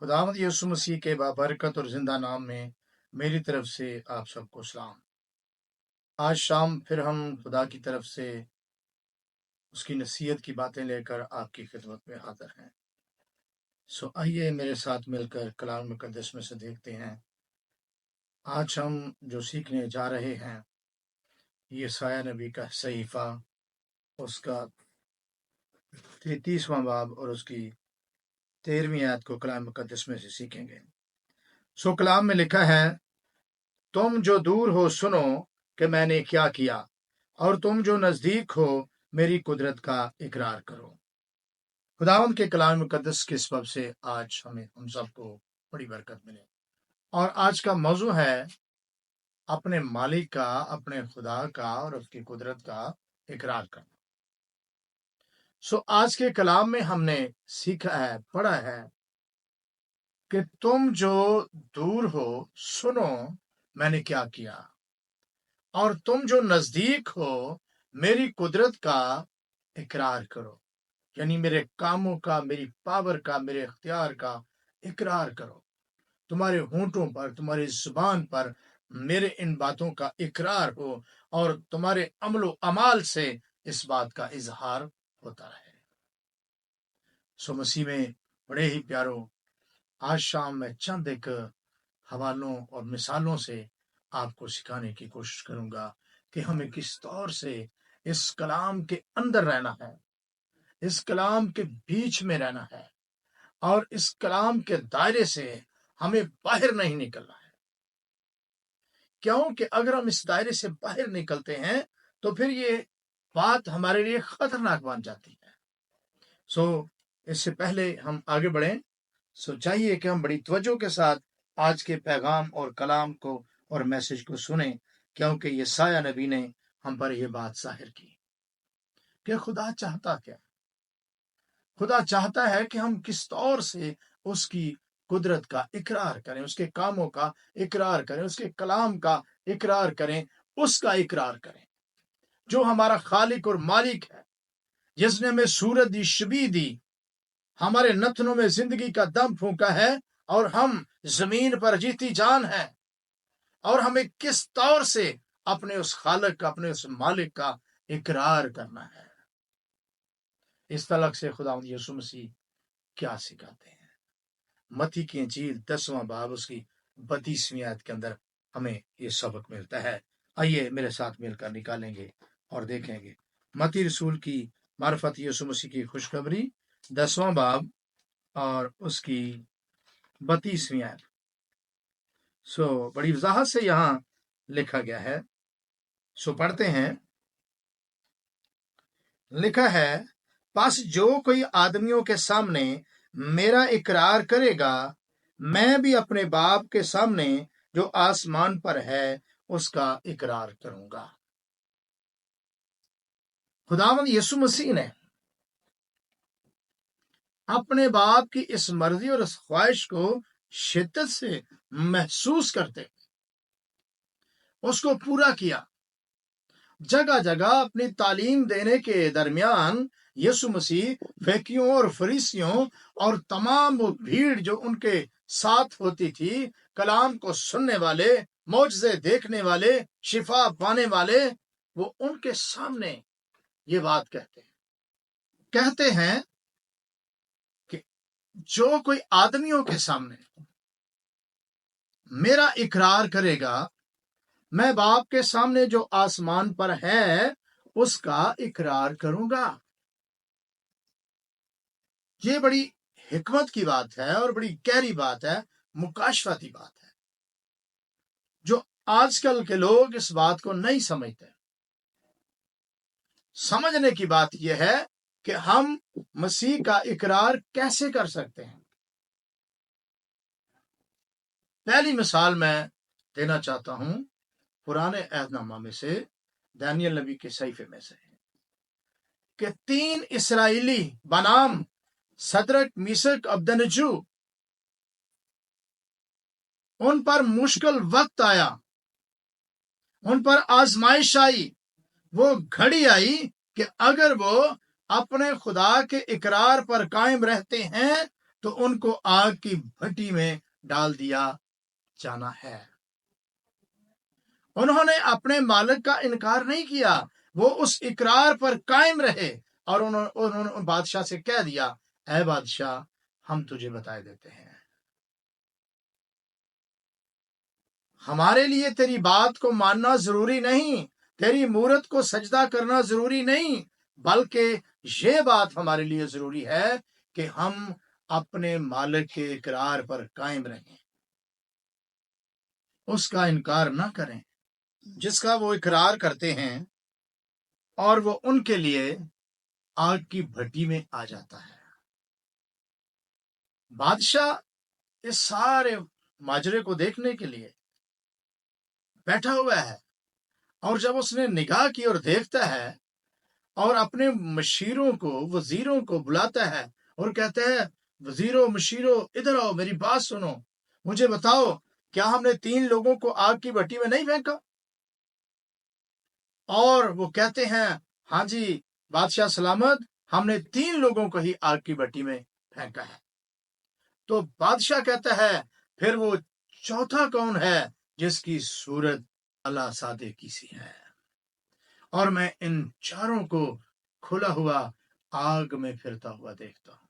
खुदावंद यीशु मसीह के बाबरकत और जिंदा नाम में मेरी तरफ से आप सबको सलाम। आज शाम फिर हम खुदा की तरफ से उसकी नसीहत की बातें लेकर आपकी खिदमत में हाजिर हैं। सो आइए मेरे साथ मिलकर कलाम मुकद्दस में से देखते हैं। आज हम जो सीखने जा रहे हैं यशायाह नबी का सहीफा, उसका 33वां बाब और उसकी 13वीं आयत को कलाम मुकद्दस में से सीखेंगे। सो कलाम में लिखा है, तुम जो दूर हो सुनो कि मैंने क्या किया, और तुम जो नजदीक हो मेरी कुदरत का इकरार करो। खुदावंद के कलाम मुकद्दस के सबब से आज हमें हम सबको बड़ी बरकत मिले। और आज का मौजू है अपने मालिक का, अपने खुदा का और उसकी कुदरत का इकरार करना। सो आज के कलाम में हमने सीखा है, पढ़ा है कि तुम जो दूर हो सुनो मैंने क्या किया, और तुम जो नजदीक हो मेरी कुदरत का इकरार करो। यानी मेरे कामों का, मेरी पावर का, मेरे इख्तियार का इकरार करो। तुम्हारे होंठों पर, तुम्हारी जुबान पर मेरे इन बातों का इकरार हो और तुम्हारे अमलो अमाल से इस बात का इजहार होता रहे। सो मसीह में बड़े ही प्यारो, आज शाम मैं चंद एक हवालों और मिसालों से आपको सिखाने की कोशिश करूंगा कि हमें किस तौर से इस कलाम के अंदर रहना है, इस कलाम के बीच में रहना है, और इस कलाम के दायरे से हमें बाहर नहीं निकलना है। क्योंकि अगर हम इस दायरे से बाहर निकलते हैं तो फिर ये बात हमारे लिए खतरनाक बन जाती है। सो इससे पहले हम आगे बढ़ें, सो चाहिए कि हम बड़ी तवज्जो के साथ आज के पैगाम और कलाम को और मैसेज को सुने, क्योंकि यशायाह नबी ने हम पर यह बात जाहिर की कि खुदा चाहता क्या। खुदा चाहता है कि हम किस तौर से उसकी कुदरत का इकरार करें, उसके कामों का इकरार करें, उसके कलाम का इकरार करें, उसका इकरार करें जो हमारा खालिक और मालिक है, जिसने हमें सूरत दी, शबी दी, हमारे नथनों में जिंदगी का दम फूंका है और हम जमीन पर जीती जान है। और हमें किस तौर से अपने उस खालिक का, अपने उस मालिक का इकरार करना है। इस तलक से खुदावंद यीशु मसीह क्या सिखाते हैं। मत्ती की इंजील 10वां बाब उसकी 32वीं आयत के अंदर हमें ये सबक मिलता है। आइए मेरे साथ मिलकर निकालेंगे और देखेंगे मत्ती रसूल की मार्फत यीशु मसीह की खुशखबरी 10वां बाब और उसकी 32वीं आयत। सो बड़ी वजाहत से यहाँ लिखा गया है। सो पढ़ते हैं। लिखा है, बस जो कोई आदमियों के सामने मेरा इकरार करेगा, मैं भी अपने बाप के सामने जो आसमान पर है उसका इकरार करूंगा। खुदावंद यीशु मसीह ने अपने बाप की इस मर्जी और इस ख्वाहिश को शिद्दत से महसूस करते उसको पूरा किया। जगह जगह अपनी तालीम देने के दरमियान यीशु मसीह फरीसियों और फरीसियों और तमाम वो भीड़ जो उनके साथ होती थी, कलाम को सुनने वाले, मौजज़े देखने वाले, शिफा पाने वाले, वो उनके सामने ये बात कहते हैं कि जो कोई आदमियों के सामने मेरा इकरार करेगा, मैं बाप के सामने जो आसमान पर है उसका इकरार करूंगा। ये बड़ी हिकमत की बात है और बड़ी गहरी बात है, मुकाशफती बात है, जो आजकल के लोग इस बात को नहीं समझते। समझने की बात यह है कि हम मसीह का इकरार कैसे कर सकते हैं। पहली मिसाल मैं देना चाहता हूं पुराने अहदनामा में से, दानियल नबी के सहीफे में से, कि 3 इस्राएली बनाम सदरक, मीशक, अबदनजू, उन पर मुश्किल वक्त आया, उन पर आजमाइश आई, वो घड़ी आई कि अगर वो अपने खुदा के इकरार पर कायम रहते हैं तो उनको आग की भट्टी में डाल दिया जाना है। उन्होंने अपने मालिक का इनकार नहीं किया, वो उस इकरार पर कायम रहे और उन्होंने बादशाह से कह दिया, ऐ बादशाह, हम तुझे बताए देते हैं, हमारे लिए तेरी बात को मानना जरूरी नहीं, तेरी मूरत को सजदा करना जरूरी नहीं, बल्कि ये बात हमारे लिए जरूरी है कि हम अपने मालिक के इकरार पर कायम रहें, उसका इनकार ना करें जिसका वो इकरार करते हैं, और वो उनके लिए आग की भट्टी में आ जाता है। बादशाह इस सारे माजरे को देखने के लिए बैठा हुआ है, और जब उसने निगाह की और देखता है और अपने मशीरों को, वजीरों को बुलाता है और कहता है, वजीरों, मशीरों, इधर आओ, मेरी बात सुनो, मुझे बताओ, क्या हमने 3 लोगों को आग की भट्टी में नहीं फेंका? और वो कहते हैं, हाँ जी बादशाह सलामत, हमने 3 लोगों को ही आग की भट्टी में फेंका है। तो बादशाह कहता है, फिर वो चौथा कौन है जिसकी सूरत अल्लाह सादे की सी है, और मैं इन चारों को खुला हुआ आग में फिरता हुआ देखता हूं।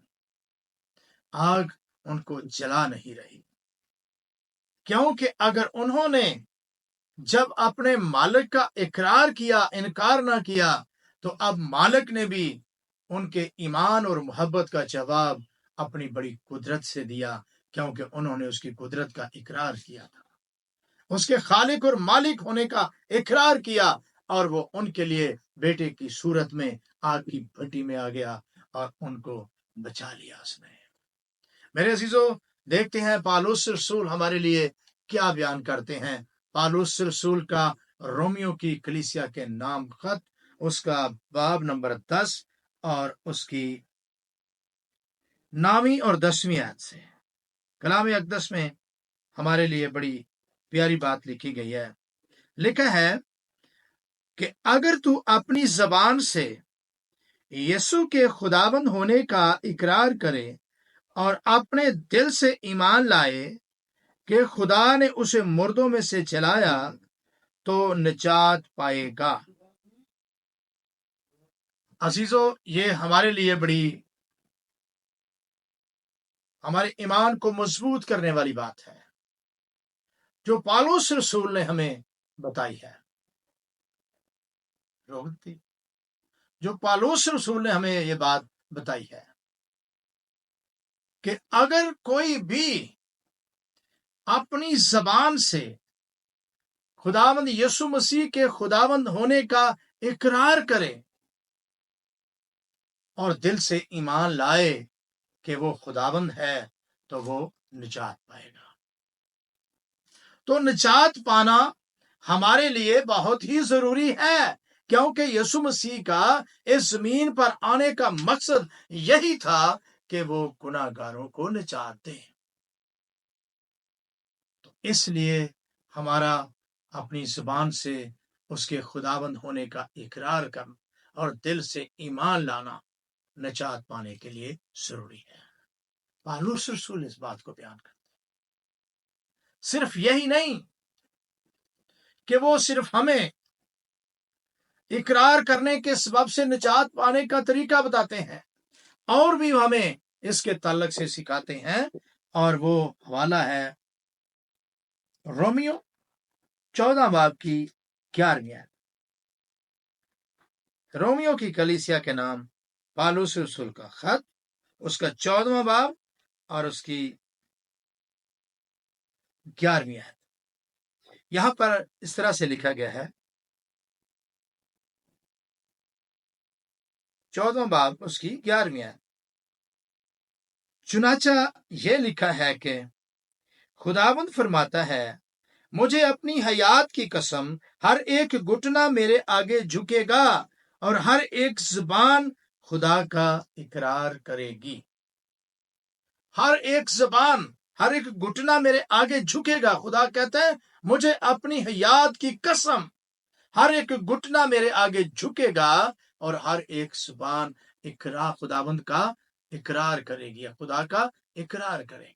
आग उनको जला नहीं रही, क्योंकि अगर उन्होंने जब अपने मालिक का इकरार किया, इनकार ना किया, तो अब मालिक ने भी उनके ईमान और मोहब्बत का जवाब अपनी बड़ी कुदरत से दिया, क्योंकि उन्होंने उसकी कुदरत का इकरार किया था, उसके खालिक और मालिक होने का इकरार किया, और वो उनके लिए बेटे की सूरत में आग की भट्टी में आ गया और उनको बचा लिया उसने। मेरे अजीजों, देखते हैं पौलुस रसूल हमारे लिए क्या बयान करते हैं। पौलुस रसूल का रोमियो की कलीसिया के नाम खत, उसका बाब नंबर 10 और उसकी 9वीं और 10वीं आयत से। कलाम अक़दस में हमारे लिए बड़ी प्यारी बात लिखी गई है। लिखा है कि अगर तू अपनी जबान से यीशु के खुदाबंद होने का इकरार करे और अपने दिल से ईमान लाए कि खुदा ने उसे मुर्दों में से जलाया, तो निजात पाएगा। अजीजों, ये हमारे लिए बड़ी, हमारे ईमान को मजबूत करने वाली बात है जो पौलुस रसूल ने हमें बताई है। जो पौलुस रसूल ने हमें ये बात बताई है कि अगर कोई भी अपनी जबान से खुदावंद यीशु मसीह के खुदावंद होने का इकरार करे और दिल से ईमान लाए कि वो खुदावंद है, तो वो निजात पाएगा। तो निजात पाना हमारे लिए बहुत ही जरूरी है, क्योंकि यीशु मसीह का इस जमीन पर आने का मकसद यही था कि वो गुनाहगारों को निजात दे। तो इसलिए हमारा अपनी जुबान से उसके खुदाबंद होने का इकरार करना और दिल से ईमान लाना निजात पाने के लिए जरूरी है। पौलुस रसूल इस बात को बयान करते हैं। सिर्फ यही नहीं कि वो सिर्फ हमें इकरार करने के सबब से निजात पाने का तरीका बताते हैं, और भी हमें इसके ताल्लुक से सिखाते हैं, और वो हवाला है रोमियो 14 बाब की 11वीं आयत। रोमियो की कलीसिया के नाम पौलुस रसूल का खत, उसका 14वां बाब और उसकी 11वीं आयत। यहां पर इस तरह से लिखा गया है, 14वां बाब उसकी 11वीं आयत। चुनाचा ये लिखा है कि खुदावंद फरमाता है, मुझे अपनी हयात की कसम, हर एक घुटना मेरे आगे झुकेगा और हर एक जुबान खुदा का इकरार करेगी। हर एक जुबान, हर एक घुटना मेरे आगे झुकेगा। खुदा कहता है, मुझे अपनी हयात की कसम, हर एक घुटना मेरे आगे झुकेगा और हर एक जुबान इकरार, खुदावंद का اقرار کرے گی یا خدا کا اقرار کرے گی.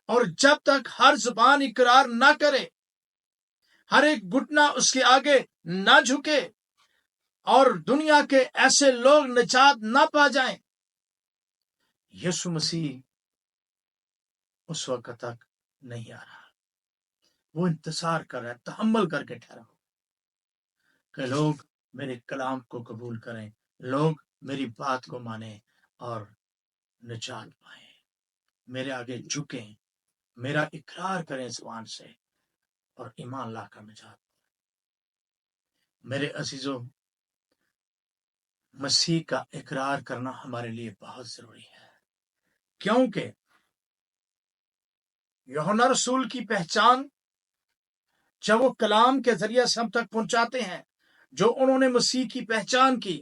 اور جب تک ہر زبان اقرار نہ کرے، ہر ایک گھٹنا اس کے آگے نہ جھکے اور دنیا کے ایسے لوگ نجات نہ پا جائیں، یسوع مسیح اس وقت تک نہیں آ رہا. وہ انتظار کر رہا ہے، تحمل کر کے ٹھہرا ہو کہ لوگ میرے کلام کو قبول کریں، لوگ میری بات کو مانیں اور نجات پائیں، میرے آگے جھکیں، میرا اقرار کریں زبان سے اور ایمان لا کر نجات. میرے عزیزو، مسیح کا اقرار کرنا ہمارے لیے بہت ضروری ہے، کیونکہ یوحنا رسول کی پہچان جب وہ کلام کے ذریعے سے ہم تک پہنچاتے ہیں، جو انہوں نے مسیح کی پہچان کی،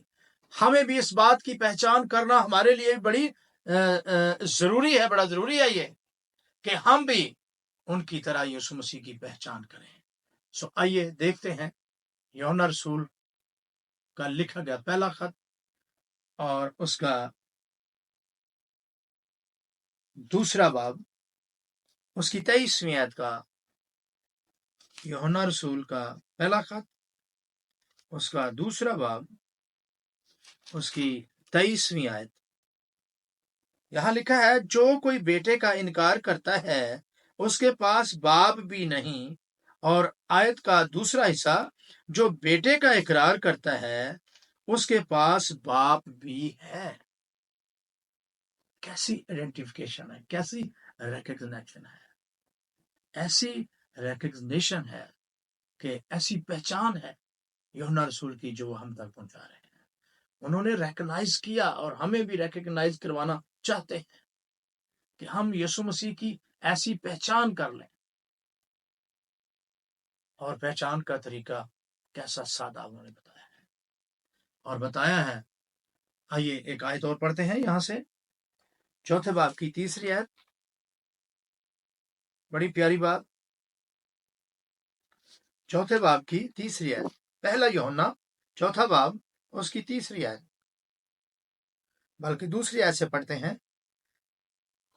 ہمیں بھی اس بات کی پہچان کرنا ہمارے لیے بڑی ضروری ہے، بڑا ضروری ہے یہ کہ ہم بھی ان کی طرح یسوع مسیح کی پہچان کریں. سو آئیے دیکھتے ہیں یوحنا رسول کا لکھا گیا پہلا خط اور اس کا دوسرا باب، اس کی 23ویں آیت کا. یوحنا رسول کا پہلا خط، اس کا دوسرا باب، اس کی 23ویں آیت. یہاں لکھا ہے، جو کوئی بیٹے کا انکار کرتا ہے اس کے پاس باپ بھی نہیں. اور آیت کا دوسرا حصہ، جو بیٹے کا اقرار کرتا ہے اس کے پاس باپ بھی ہے. کیسی آئیڈینٹیفیکیشن ہے، کیسی ریکگنیشن ہے، ایسی ریکگنیشن ہے کہ ایسی پہچان ہے یوحنا رسول کی جو ہم تک پہنچا رہے ہیں. انہوں نے ریکگنائز کیا اور ہمیں بھی ریکگنائز کروانا چاہتے ہیں کہ ہم یسوع مسیح کی ایسی پہچان کر لیں. اور پہچان کا طریقہ کیسا سادہ انہوں نے بتایا ہے اور بتایا ہے. آئیے ایک آیت اور پڑھتے ہیں یہاں سے، چوتھے باب کی 3 آیت، بڑی پیاری بات. چوتھے باب کی 3 آیت، پہلا یوحنا چوتھا باب اس کی 3 آیت، بلکہ دوسری آیت سے پڑھتے ہیں.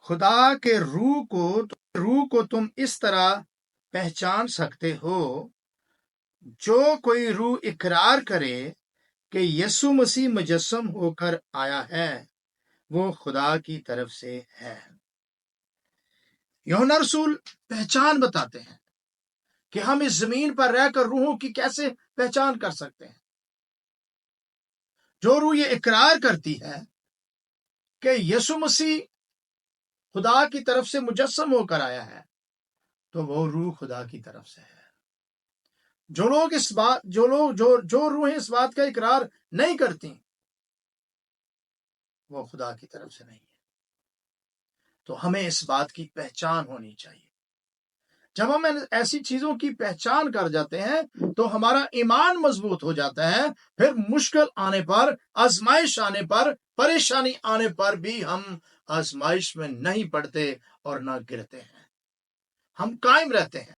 خدا کے روح کو تم اس طرح پہچان سکتے ہو، جو کوئی روح اقرار کرے کہ یسوع مسیح مجسم ہو کر آیا ہے وہ خدا کی طرف سے ہے. یوحنا رسول پہچان بتاتے ہیں کہ ہم اس زمین پر رہ کر روحوں کی کیسے پہچان کر سکتے ہیں. جو روح یہ اقرار کرتی ہے کہ یسوع مسیح خدا کی طرف سے مجسم ہو کر آیا ہے تو وہ روح خدا کی طرف سے ہے. جو روحیں اس بات کا اقرار نہیں کرتی وہ خدا کی طرف سے نہیں ہے. تو ہمیں اس بات کی پہچان ہونی چاہیے. جب ہم ایسی چیزوں کی پہچان کر جاتے ہیں تو ہمارا ایمان مضبوط ہو جاتا ہے. پھر مشکل آنے پر، آزمائش آنے پر، پریشانی آنے پر بھی ہم آزمائش میں نہیں پڑتے اور نہ گرتے ہیں، ہم قائم رہتے ہیں.